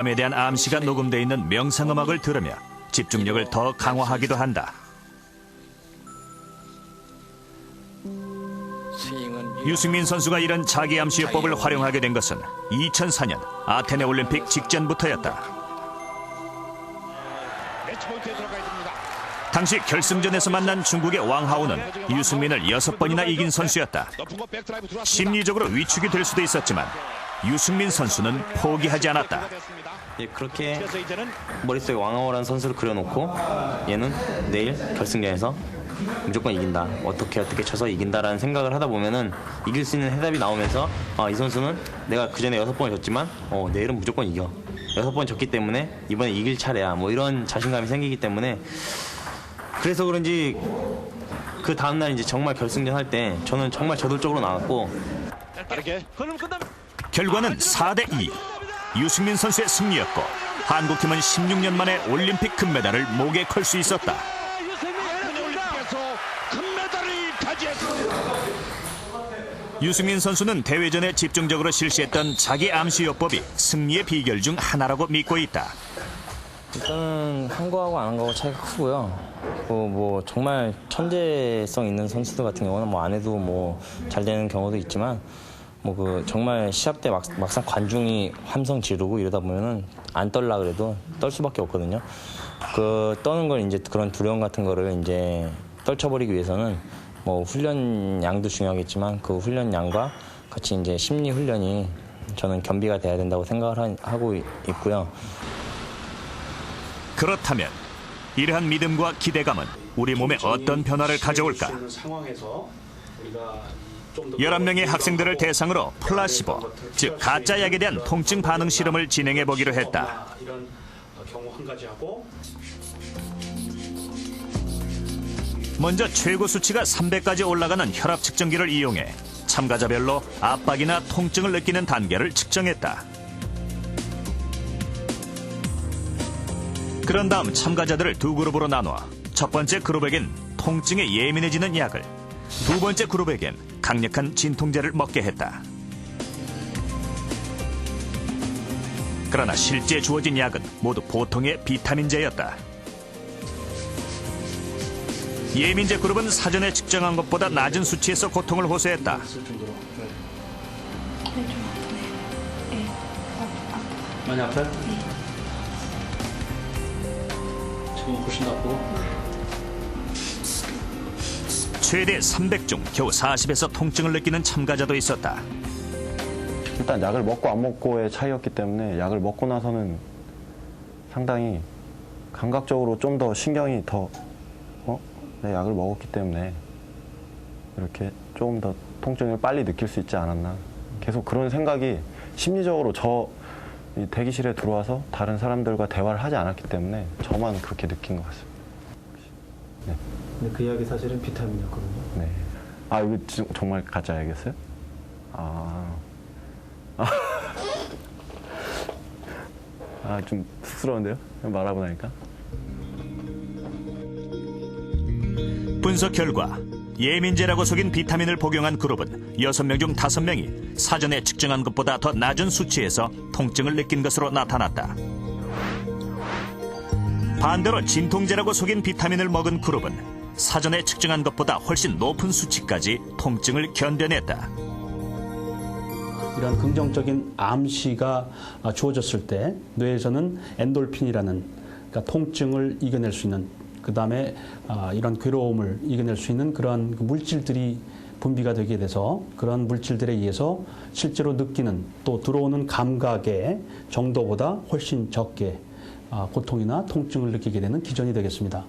에 대한 암시가 녹음되어 있는 명상음악을 들으며 집중력을 더 강화하기도 한다. 유승민 선수가 이런 자기 암시요법을 활용하게 된 것은 2004년 아테네 올림픽 직전부터였다. 당시 결승전에서 만난 중국의 왕하오는 유승민을 6번이나 이긴 선수였다. 심리적으로 위축이 될 수도 있었지만 유승민 선수는 포기하지 않았다. 그렇게 머릿속에 왕하오라는 선수를 그려놓고 얘는 내일 결승전에서 무조건 이긴다. 어떻게 쳐서 이긴다라는 생각을 하다 보면은 이길 수 있는 해답이 나오면서 이 선수는 내가 그전에 6번을 졌지만 내일은 무조건 이겨. 6번 졌기 때문에 이번에 이길 차례야. 뭐 이런 자신감이 생기기 때문에 그래서 그런지 그 다음날 이제 정말 결승전 할 때 저는 정말 저돌적으로 나왔고 결과는 4대2. 유승민 선수의 승리였고 한국팀은 16년 만에 올림픽 금메달을 목에 걸 수 있었다. 유승민 선수는 대회 전에 집중적으로 실시했던 자기 암시요법이 승리의 비결 중 하나라고 믿고 있다. 일단은 한 거하고 안 한 거하고 차이가 크고요. 뭐 정말 천재성 있는 선수들 같은 경우는 뭐 안 해도 뭐 잘 되는 경우도 있지만 정말 시합 때 막상 관중이 함성 지르고 이러다 보면은 안 떨라 그래도 떨 수밖에 없거든요. 떠는 걸 이제 그런 두려움 같은 거를 이제 떨쳐버리기 위해서는 뭐 훈련량도 중요하겠지만 그 훈련량과 같이 이제 심리 훈련이 저는 겸비가 돼야 된다고 생각을 하고 있고요. 그렇다면 이러한 믿음과 기대감은 우리 몸에 어떤 변화를 가져올까? 11명의 학생들을 대상으로 플라시보, 즉 가짜 약에 대한 통증 반응 실험을 진행해 보기로 했다. 먼저 최고 수치가 300까지 올라가는 혈압 측정기를 이용해 참가자별로 압박이나 통증을 느끼는 단계를 측정했다. 그런 다음 참가자들을 두 그룹으로 나누어 첫 번째 그룹에겐 통증에 예민해지는 약을, 두 번째 그룹에겐 강력한 진통제를 먹게 했다. 그러나 실제 주어진 약은 모두 보통의 비타민제였다. 예민제 그룹은 사전에 측정한 것보다 낮은 수치에서 고통을 호소했다. 많이 아파요? 네. 지금 훨씬 나쁘고? 최대 300 중 겨우 40에서 통증을 느끼는 참가자도 있었다. 일단 약을 먹고 안 먹고의 차이였기 때문에 약을 먹고 나서는 상당히 감각적으로 좀 더 신경이 내 약을 먹었기 때문에 이렇게 조금 더 통증을 빨리 느낄 수 있지 않았나. 계속 그런 생각이 심리적으로 이 대기실에 들어와서 다른 사람들과 대화를 하지 않았기 때문에 저만 그렇게 느낀 것 같습니다. 네. 근데 그 약이 사실은 비타민이었거든요. 네. 이거 정말 가짜 약이었어요? 좀 쑥스러운데요? 말하고 나니까. 분석 결과 예민제라고 속인 비타민을 복용한 그룹은 6명 중 5명이 사전에 측정한 것보다 더 낮은 수치에서 통증을 느낀 것으로 나타났다. 반대로 진통제라고 속인 비타민을 먹은 그룹은 사전에 측정한 것보다 훨씬 높은 수치까지 통증을 견뎌냈다. 이런 긍정적인 암시가 주어졌을 때 뇌에서는 엔돌핀이라는 그러니까 통증을 이겨낼 수 있는 그다음에 이런 괴로움을 이겨낼 수 있는 그런 물질들이 분비가 되게 돼서 그런 물질들에 의해서 실제로 느끼는 또 들어오는 감각의 정도보다 훨씬 적게 고통이나 통증을 느끼게 되는 기전이 되겠습니다.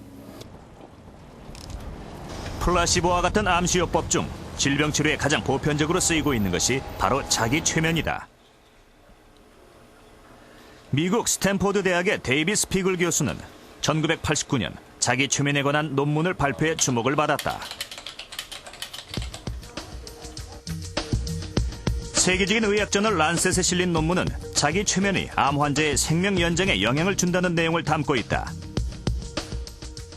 플라시보와 같은 암시요법 중 질병 치료에 가장 보편적으로 쓰이고 있는 것이 바로 자기 최면이다. 미국 스탠포드 대학의 데이비스 피글 교수는 1989년 자기 최면에 관한 논문을 발표해 주목을 받았다. 세계적인 의학저널 란셋에 실린 논문은 자기 최면이 암 환자의 생명 연장에 영향을 준다는 내용을 담고 있다.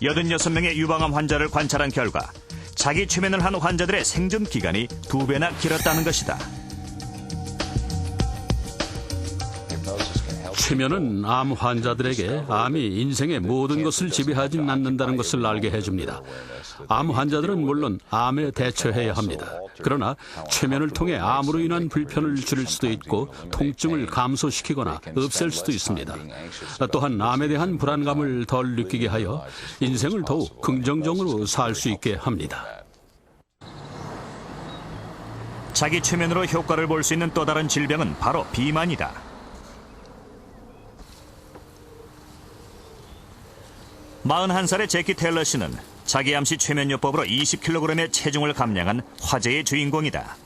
86명의 유방암 환자를 관찰한 결과 자기 최면을 한 환자들의 생존 기간이 2배나 길었다는 것이다. 최면은 암 환자들에게 암이 인생의 모든 것을 지배하진 않는다는 것을 알게 해줍니다. 암 환자들은 물론 암에 대처해야 합니다. 그러나 최면을 통해 암으로 인한 불편을 줄일 수도 있고 통증을 감소시키거나 없앨 수도 있습니다. 또한 암에 대한 불안감을 덜 느끼게 하여 인생을 더욱 긍정적으로 살 수 있게 합니다. 자기 최면으로 효과를 볼 수 있는 또 다른 질병은 바로 비만이다. 41살의 제키 테일러 씨는 자기 암시 최면요법으로 20kg의 체중을 감량한 화제의 주인공이다.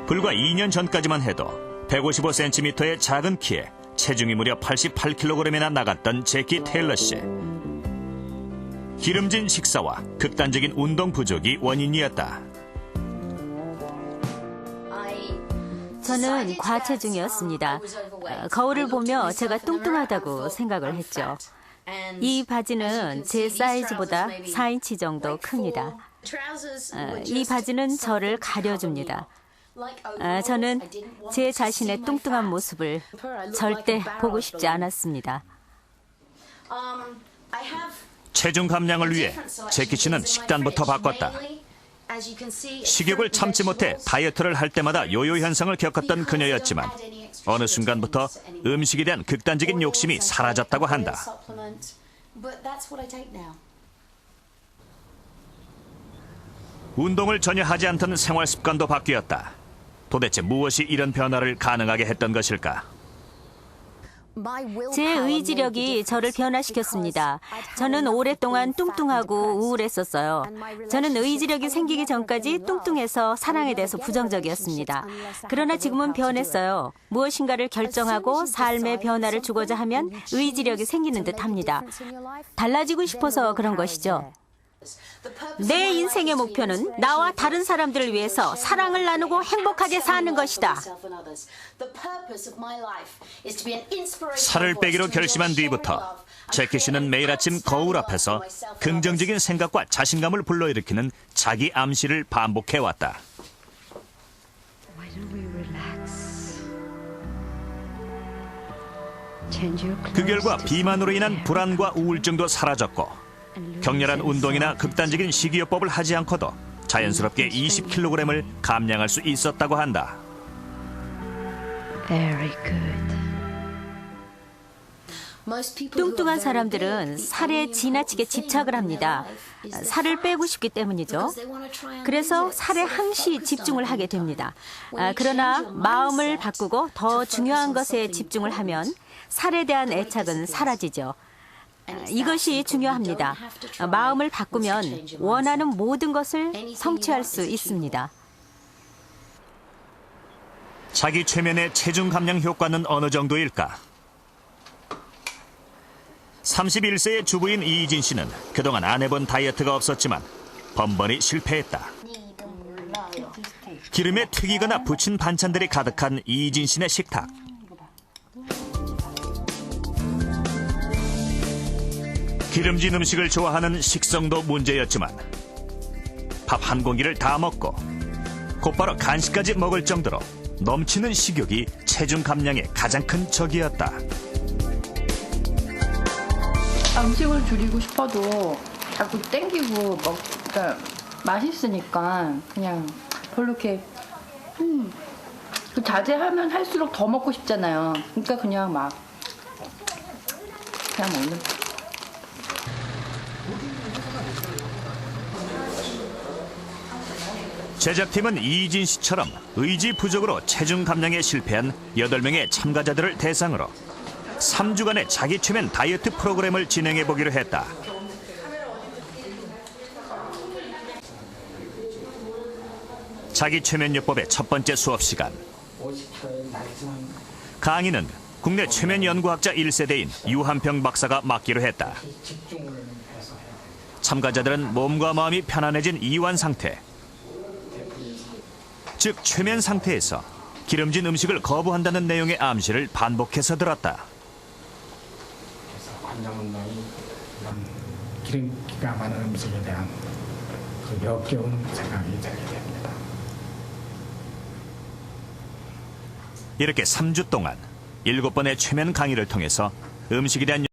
불과 2년 전까지만 해도 155cm의 작은 키에 체중이 무려 88kg이나 나갔던 제키 테일러 씨. 기름진 식사와 극단적인 운동 부족이 원인이었다. 저는 과체중이었습니다. 거울을 보며 제가 뚱뚱하다고 생각을 했죠. 이 바지는 제 사이즈보다 4인치 정도 큽니다. 이 바지는 저를 가려줍니다. 저는 제 자신의 뚱뚱한 모습을 절대 보고 싶지 않았습니다. 체중 감량을 위해 제키 씨는 식단부터 바꿨다. 식욕을 참지 못해 다이어트를 할 때마다 요요 현상을 겪었던 그녀였지만 어느 순간부터 음식에 대한 극단적인 욕심이 사라졌다고 한다. 운동을 전혀 하지 않던 생활 습관도 바뀌었다. 도대체 무엇이 이런 변화를 가능하게 했던 것일까? 제 의지력이 저를 변화시켰습니다. 저는 오랫동안 뚱뚱하고 우울했었어요. 저는 의지력이 생기기 전까지 뚱뚱해서 사랑에 대해서 부정적이었습니다. 그러나 지금은 변했어요. 무엇인가를 결정하고 삶의 변화를 주고자 하면 의지력이 생기는 듯합니다. 달라지고 싶어서 그런 것이죠. 내 인생의 목표는 나와 다른 사람들을 위해서 사랑을 나누고 행복하게 사는 것이다. 살을 빼기로 결심한 뒤부터 제키 씨는 매일 아침 거울 앞에서 긍정적인 생각과 자신감을 불러일으키는 자기 암시를 반복해왔다. 그 결과 비만으로 인한 불안과 우울증도 사라졌고 격렬한 운동이나 극단적인 식이요법을 하지 않고도 자연스럽게 20kg을 감량할 수 있었다고 한다. 뚱뚱한 사람들은 살에 지나치게 집착을 합니다. 살을 빼고 싶기 때문이죠. 그래서 살에 항시 집중을 하게 됩니다. 그러나 마음을 바꾸고 더 중요한 것에 집중을 하면 살에 대한 애착은 사라지죠. 이것이 중요합니다. 마음을 바꾸면 원하는 모든 것을 성취할 수 있습니다. 자기 최면의 체중 감량 효과는 어느 정도일까? 31세의 주부인 이희진 씨는 그동안 안 해본 다이어트가 없었지만 번번이 실패했다. 기름에 튀기거나 부친 반찬들이 가득한 이희진 씨네 식탁. 기름진 음식을 좋아하는 식성도 문제였지만 밥 한 공기를 다 먹고 곧바로 간식까지 먹을 정도로 넘치는 식욕이 체중 감량의 가장 큰 적이었다. 음식을 줄이고 싶어도 자꾸 땡기고 그러니까 맛있으니까 그냥 별로 이렇게 자제하면 할수록 더 먹고 싶잖아요. 그러니까 그냥 먹는. 제작팀은 이희진 씨처럼 의지 부족으로 체중 감량에 실패한 8명의 참가자들을 대상으로 3주간의 자기 최면 다이어트 프로그램을 진행해 보기로 했다. 자기 최면요법의 첫 번째 수업 시간. 강의는 국내 최면 연구학자 1세대인 유한평 박사가 맡기로 했다. 참가자들은 몸과 마음이 편안해진 이완 상태, 즉 최면 상태에서 기름진 음식을 거부한다는 내용의 암시를 반복해서 들었다. 기름기가 많은 음식에 대한 그 역겨운 생각이 들게 됩니다. 이렇게 3주 동안 7번의 최면 강의를 통해서 음식에 대한